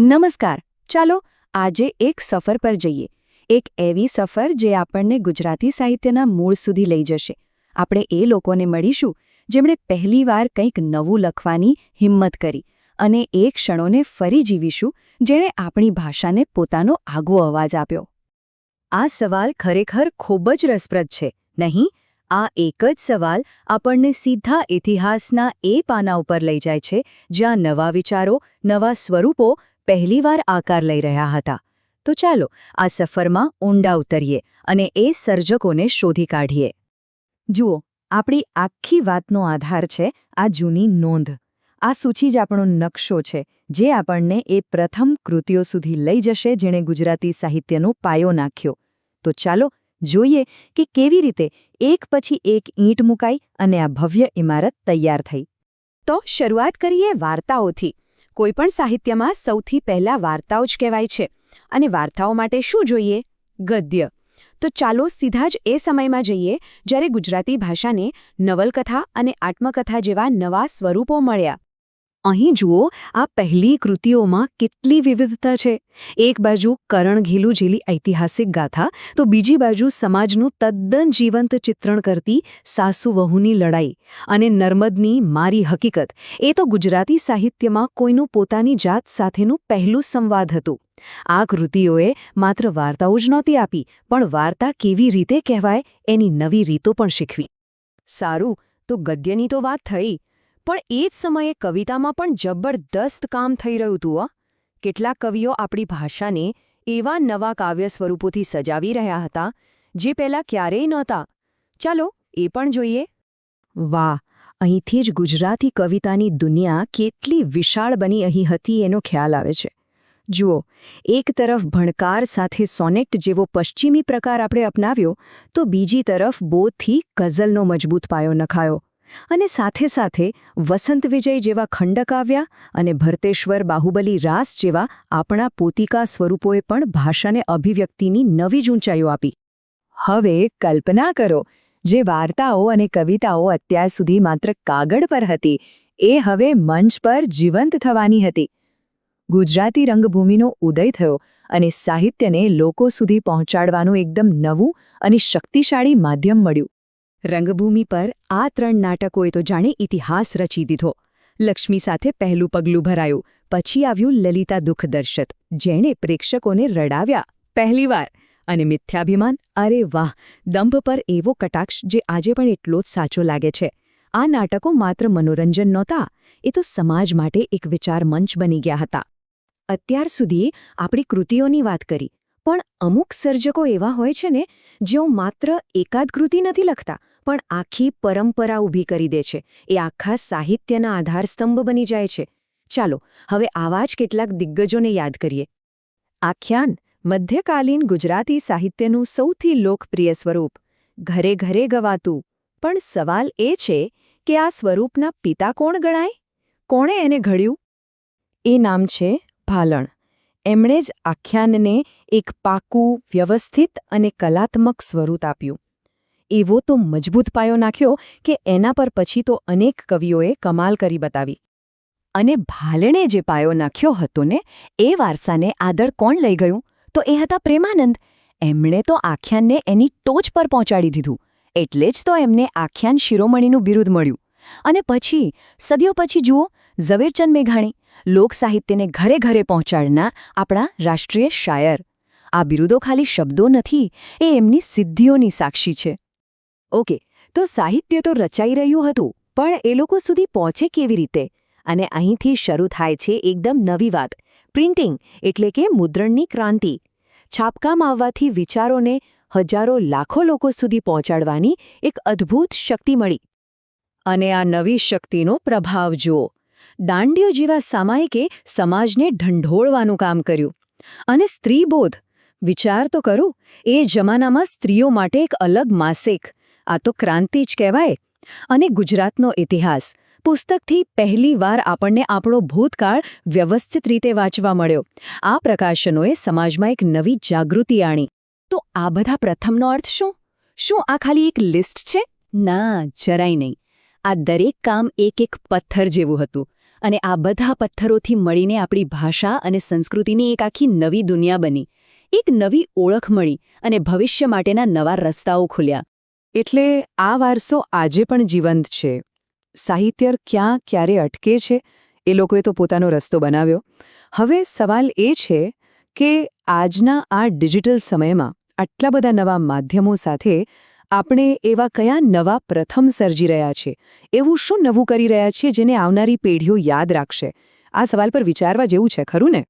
નમસ્કાર. ચાલો આજે એક સફર પર જઈએ. એક એવી સફર જે આપણને ગુજરાતી સાહિત્યના મૂળ સુધી લઈ જશે. આપણે એ લોકોને મળીશું જેમણે પહેલીવાર કંઈક નવું લખવાની હિંમત કરી અને એ ક્ષણોને ફરી જીવીશું જેણે આપણી ભાષાને પોતાનો આગવો અવાજ આપ્યો. આ સવાલ ખરેખર ખૂબ જ રસપ્રદ છે, નહીં? આ એક જ સવાલ આપણને સીધા ઇતિહાસના એ પાના ઉપર લઈ જાય છે જ્યાં નવા વિચારો, નવા સ્વરૂપો પહેલીવાર આકાર લઈ રહ્યા હતા. તો ચાલો આ સફરમાં ઊંડા ઉતરીએ અને એ સર્જકોને શોધી કાઢીએ. જુઓ, આપણી આખી વાતનો આધાર છે આ જૂની નોંધ. આ સૂચિ જ આપણો નકશો છે જે આપણને એ પ્રથમ કૃતિઓ સુધી લઈ જશે જેણે ગુજરાતી સાહિત્યનો પાયો નાખ્યો. તો ચાલો જોઈએ કે કેવી રીતે એક પછી એક ઈંટ મુકાઈ અને આ ભવ્ય ઇમારત તૈયાર થઈ. તો શરૂઆત કરીએ વાર્તાઓથી. કોઈપણ સાહિત્યમાં સૌથી પહેલા વાર્તાઓ જ કહેવાય છે, અને વાર્તાઓ માટે શું જોઈએ? ગદ્ય. તો ચાલો સીધા જ એ સમયમાં જઈએ જ્યારે ગુજરાતી ભાષાને નવલકથા અને આત્મકથા જેવા નવા સ્વરૂપો મળ્યા. અહીં જુઓ, આ પહેલી કૃતિઓમાં કેટલી વિવિધતા છે. એક બાજુ કરણ ઘેલુ જેલી ઐતિહાસિક ગાથા, તો બીજી બાજુ સમાજનું તદ્દન જીવંત ચિત્રણ કરતી સાસુ-વહુની લડાઈ અને નર્મદની મારી હકીકત. એ તો ગુજરાતી સાહિત્યમાં કોઈનું પોતાની જાત સાથેનું પહેલું સંવાદ હતું. આ કૃતિઓએ માત્ર વાર્તાઓ જ નહોતી આપી, પણ વાર્તા કેવી રીતે કહેવાય એની નવી રીતો પણ શીખવી. સારું, તો ગદ્યની તો વાત થઈ, પણ એ જ સમયે કવિતામાં પણ જબરદસ્ત કામ થઈ રહ્યું હતું. કેટલાક કવિઓ આપણી ભાષાને એવા નવા કાવ્ય સ્વરૂપોથી સજાવી રહ્યા હતા જે પહેલાં ક્યારેય નહોતા. ચાલો એ પણ જોઈએ. વાહ, અહીંથી જ ગુજરાતી કવિતાની દુનિયા કેટલી વિશાળ બની અહીં હતી એનો ખ્યાલ આવે છે. જુઓ, એક તરફ ભણકાર સાથે સોનેટ જેવો પશ્ચિમી પ્રકાર આપણે અપનાવ્યો, તો બીજી તરફ બોધથી ગઝલનો મજબૂત પાયો નખાયો. અને સાથે સાથે વસંત વિજય જેવા ખંડકાવ્યા અને ભરતેશ્વર બાહુબલી રાસ જેવા આપણા પોતિકા સ્વરૂપોએ પણ ભાષાને અભિવ્યક્તિની નવી જ ઊંચાઈઓ આપી. હવે કલ્પના કરો, જે વાર્તાઓ અને કવિતાઓ અત્યાર સુધી માત્ર કાગળ પર હતી, એ હવે મંચ પર જીવંત થવાની હતી. ગુજરાતી રંગભૂમિનો ઉદય થયો અને સાહિત્યને લોકો સુધી પહોંચાડવાનું એકદમ નવું અને શક્તિશાળી માધ્યમ મળ્યું. રંગભૂમિ પર આ 3 નાટકોએ તો જાણે ઇતિહાસ રચી દીધો. લક્ષ્મી સાથે પહેલું પગલું ભરાયું, પછી આવ્યું લલિતા દુઃખદર્શક, જેણે પ્રેક્ષકોને રડાવ્યા પહેલીવાર. અને મિથ્યાભિમાન, અરે વાહ, દંભ પર એવો કટાક્ષ જે આજે પણ એટલો જ સાચો લાગે છે. આ નાટકો માત્ર મનોરંજન નહોતા, એ તો સમાજ માટે એક વિચાર મંચ બની ગયા હતા. અત્યાર સુધી આપણી કૃતિઓની વાત કરી, પણ અમુક સર્જકો એવા હોય છે ને જેઓ માત્ર એકાદ કૃતિ નથી લખતા, પણ આખી પરંપરા ઊભી કરી દે છે. એ આખા સાહિત્યના આધારસ્તંભ બની જાય છે. ચાલો હવે આવા જ કેટલાક દિગ્ગજોને યાદ કરીએ. આખ્યાન, મધ્યકાલીન ગુજરાતી સાહિત્યનું સૌથી લોકપ્રિય સ્વરૂપ. ઘરે ઘરે ગવાતું. પણ સવાલ એ છે કે આ સ્વરૂપના પિતા કોણ ગણાય? કોણે એને ઘડ્યું? એ નામ છે ભાલણ. એમણે જ આખ્યાનને એક પાકું, વ્યવસ્થિત અને કલાત્મક સ્વરૂપ આપ્યું. એવો તો મજબૂત પાયો નાખ્યો કે એના પર પછી તો અનેક કવિઓએ કમાલ કરી બતાવી. અને ભાલણે જે પાયો નાખ્યો હતો ને, એ વારસાને આદર કોણ લઈ ગયું? તો એ હતા પ્રેમાનંદ. એમણે તો આખ્યાનને એની ટોચ પર પહોંચાડી દીધું. એટલે જ તો એમને આખ્યાન શિરોમણીનું બિરુદ મળ્યું. અને પછી સદીઓ પછી જુઓ, ઝવેરચંદ મેઘાણી, લોકસાહિત્યને ઘરે ઘરે પહોંચાડનાર આપણા રાષ્ટ્રીય શાયર. આ બિરુદો ખાલી શબ્દો નથી, એ એમની સિદ્ધિઓની સાક્ષી છે. ઓકે, તો સાહિત્ય તો રચાઈ રહ્યું હતું, પણ એ લોકો સુધી પહોંચે કેવી રીતે? અને અહીંથી શરૂ થાય છે એકદમ નવી વાત. પ્રિન્ટિંગ, એટલે કે મુદ્રણની ક્રાંતિ. છાપકામ આવવાથી વિચારોને હજારો લાખો લોકો સુધી પહોંચાડવાની એક અદ્ભુત શક્તિ મળી. અને આ નવી શક્તિનો પ્રભાવ જુઓ. દાંડીઓ જેવા સામાયિકે સમાજને ઢંઢોળવાનું કામ કર્યું. અને સ્ત્રીબોધ, વિચાર તો કરો, એ જમાનામાં સ્ત્રીઓ માટે એક અલગ માસિક. આ તો ક્રાંતિ જ કહેવાય. અને ગુજરાતનો ઇતિહાસ પુસ્તકથી પહેલીવાર આપણને આપણો ભૂતકાળ વ્યવસ્થિત રીતે વાંચવા મળ્યો. આ પ્રકાશનોએ સમાજમાં એક નવી જાગૃતિ આણી. તો આ બધા પ્રથમનો અર્થ શું? શું આ ખાલી એક લિસ્ટ છે? ના, જરાય નહીં. આ દરેક કામ એક એક પથ્થર જેવું હતું. અને આ બધા પથ્થરોથી મળીને આપણી ભાષા અને સંસ્કૃતિની એક આખી નવી દુનિયા બની, એક નવી ઓળખ મળી અને ભવિષ્ય માટેના નવા રસ્તાઓ ખુલ્યા. એટલે આ વારસો આજે પણ જીવંત છે. સાહિત્ય ક્યાં ક્યારે અટકે છે એ લોકોએ તો પોતાનો રસ્તો બનાવ્યો. હવે સવાલ એ છે કે આજના આ ડિજિટલ સમયમાં આટલા બધા નવા માધ્યમો સાથે આપણે એવા કયા નવા પ્રથમ સર્જી રહ્યા છે, એવું શું નવું કરી રહ્યા છીએ જેને આવનારી પેઢીઓ યાદ રાખશે? આ સવાલ પર વિચારવા જેવું છે, ખરું ને?